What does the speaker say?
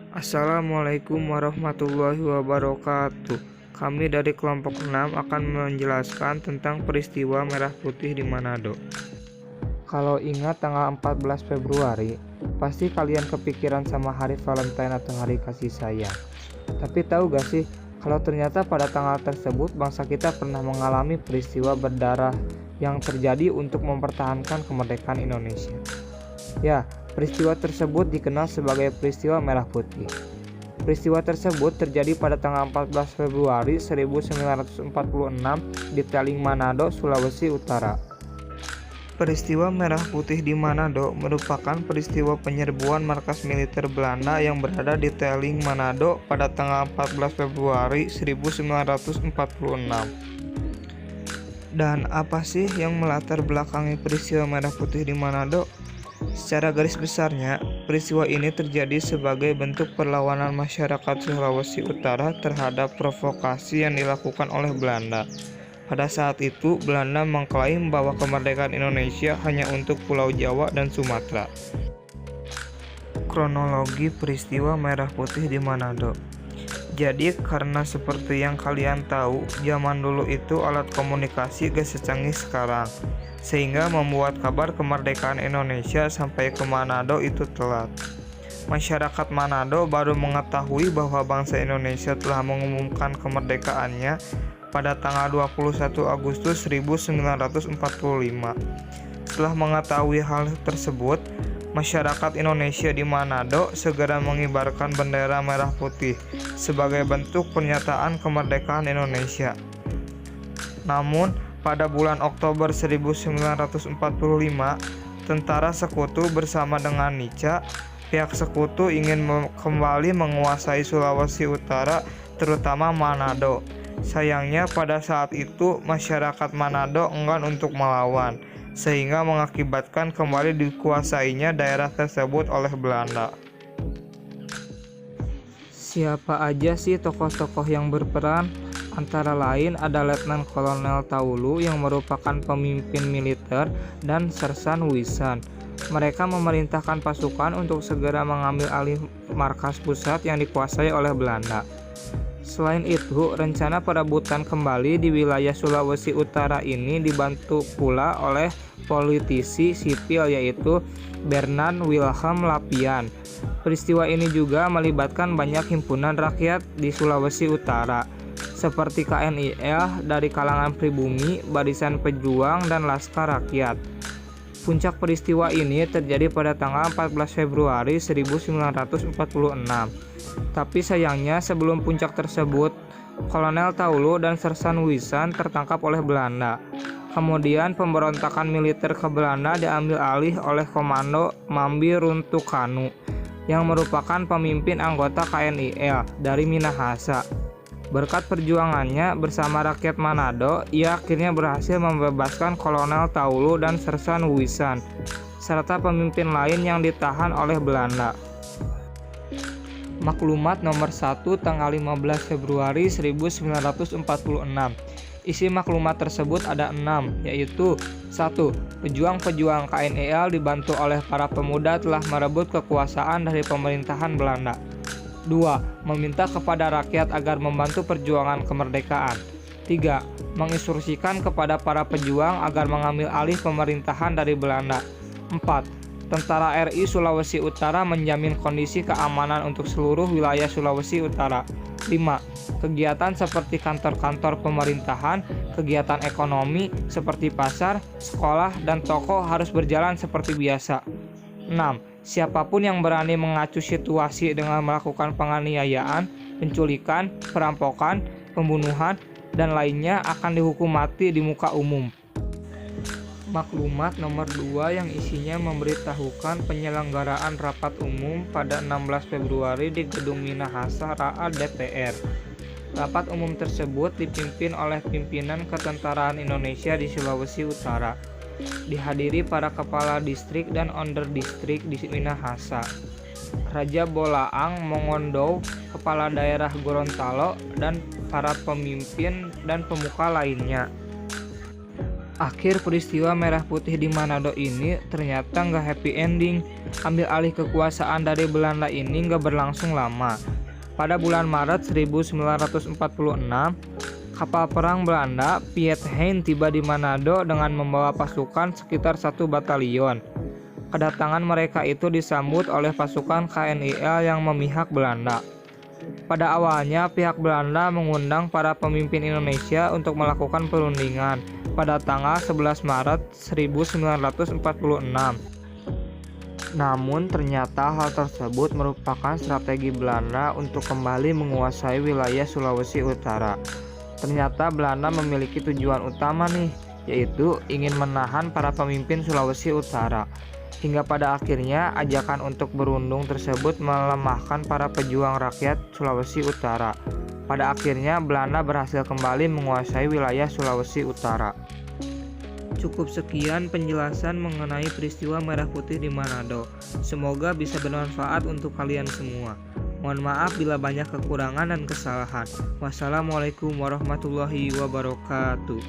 Assalamualaikum warahmatullahi wabarakatuh. Kami dari kelompok 6 akan menjelaskan tentang peristiwa Merah Putih di Manado. Kalau ingat tanggal 14 Februari, pasti kalian kepikiran sama hari Valentine atau hari kasih sayang. Tapi tahu gak sih, kalau ternyata pada tanggal tersebut bangsa kita pernah mengalami peristiwa berdarah yang terjadi untuk mempertahankan kemerdekaan Indonesia. Ya, peristiwa tersebut dikenal sebagai peristiwa Merah Putih. Peristiwa tersebut terjadi pada tanggal 14 Februari 1946 di Teling, Manado, Sulawesi Utara. Peristiwa Merah Putih di Manado merupakan peristiwa penyerbuan markas militer Belanda yang berada di Teling, Manado pada tanggal 14 Februari 1946. Dan apa sih yang melatar belakangi peristiwa Merah Putih di Manado? Secara garis besarnya, peristiwa ini terjadi sebagai bentuk perlawanan masyarakat Sulawesi Utara terhadap provokasi yang dilakukan oleh Belanda. Pada saat itu, Belanda mengklaim bahwa kemerdekaan Indonesia hanya untuk Pulau Jawa dan Sumatera. Kronologi peristiwa Merah Putih di Manado. Jadi karena seperti yang kalian tahu, zaman dulu itu alat komunikasi gak secanggih sekarang, sehingga membuat kabar kemerdekaan Indonesia sampai ke Manado itu telat. Masyarakat Manado baru mengetahui bahwa bangsa Indonesia telah mengumumkan kemerdekaannya pada tanggal 21 Agustus 1945. Setelah mengetahui hal tersebut, masyarakat Indonesia di Manado segera mengibarkan bendera merah putih sebagai bentuk pernyataan kemerdekaan Indonesia. Namun, pada bulan Oktober 1945, tentara sekutu bersama dengan Nica, pihak sekutu ingin kembali menguasai Sulawesi Utara, terutama Manado. Sayangnya pada saat itu masyarakat Manado enggan untuk melawan, sehingga mengakibatkan kembali dikuasainya daerah tersebut oleh Belanda. Siapa aja sih tokoh-tokoh yang berperan? Antara lain ada Letnan Kolonel Taulu yang merupakan pemimpin militer dan Sersan Wisan. Mereka memerintahkan pasukan untuk segera mengambil alih markas pusat yang dikuasai oleh Belanda. Selain itu, rencana perebutan kembali di wilayah Sulawesi Utara ini dibantu pula oleh politisi sipil yaitu Bernard Wilhelm Lapian. Peristiwa ini juga melibatkan banyak himpunan rakyat di Sulawesi Utara, seperti KNIL dari kalangan pribumi, Barisan Pejuang, dan Laskar Rakyat. Puncak peristiwa ini terjadi pada tanggal 14 Februari 1946. Tapi sayangnya sebelum puncak tersebut, Kolonel Taulu dan Sersan Wisan tertangkap oleh Belanda. Kemudian pemberontakan militer ke Belanda diambil alih oleh Komando Mambi Runtukanu yang merupakan pemimpin anggota KNIL dari Minahasa. Berkat perjuangannya bersama rakyat Manado, ia akhirnya berhasil membebaskan Kolonel Taulu dan Sersan Wisan, serta pemimpin lain yang ditahan oleh Belanda. Maklumat nomor 1 tanggal 15 Februari 1946. Isi maklumat tersebut ada 6, yaitu 1. Pejuang-pejuang KNIL dibantu oleh para pemuda telah merebut kekuasaan dari pemerintahan Belanda. 2. Meminta kepada rakyat agar membantu perjuangan kemerdekaan. 3. Menginstruksikan kepada para pejuang agar mengambil alih pemerintahan dari Belanda. 4. Tentara RI Sulawesi Utara menjamin kondisi keamanan untuk seluruh wilayah Sulawesi Utara. 5. Kegiatan seperti kantor-kantor pemerintahan, kegiatan ekonomi seperti pasar, sekolah, dan toko harus berjalan seperti biasa. 6. Siapapun yang berani mengacu situasi dengan melakukan penganiayaan, penculikan, perampokan, pembunuhan, dan lainnya akan dihukum mati di muka umum. Maklumat nomor 2 yang isinya memberitahukan penyelenggaraan rapat umum pada 16 Februari di Gedung Minahasa Raad DPR. Rapat umum tersebut dipimpin oleh pimpinan Ketentaraan Indonesia di Sulawesi Utara. Dihadiri para kepala distrik dan onderdistrik di Minahasa, Raja Bolaang Mongondo, kepala daerah Gorontalo, dan para pemimpin dan pemuka lainnya. Akhir peristiwa merah putih di Manado ini ternyata nggak happy ending. Ambil alih kekuasaan dari Belanda ini nggak berlangsung lama. Pada bulan Maret 1946, kapal perang Belanda Piet Hein tiba di Manado dengan membawa pasukan sekitar 1 batalion. Kedatangan mereka itu disambut oleh pasukan KNIL yang memihak Belanda. Pada awalnya pihak Belanda mengundang para pemimpin Indonesia untuk melakukan perundingan pada tanggal 11 Maret 1946. Namun ternyata hal tersebut merupakan strategi Belanda untuk kembali menguasai wilayah Sulawesi Utara. Ternyata Belanda memiliki tujuan utama nih, yaitu ingin menahan para pemimpin Sulawesi Utara. Hingga pada akhirnya ajakan untuk berunding tersebut melemahkan para pejuang rakyat Sulawesi Utara. Pada akhirnya Belanda berhasil kembali menguasai wilayah Sulawesi Utara. Cukup sekian penjelasan mengenai peristiwa merah putih di Manado. Semoga bisa bermanfaat untuk kalian semua. Mohon maaf bila banyak kekurangan dan kesalahan. Wassalamualaikum warahmatullahi wabarakatuh.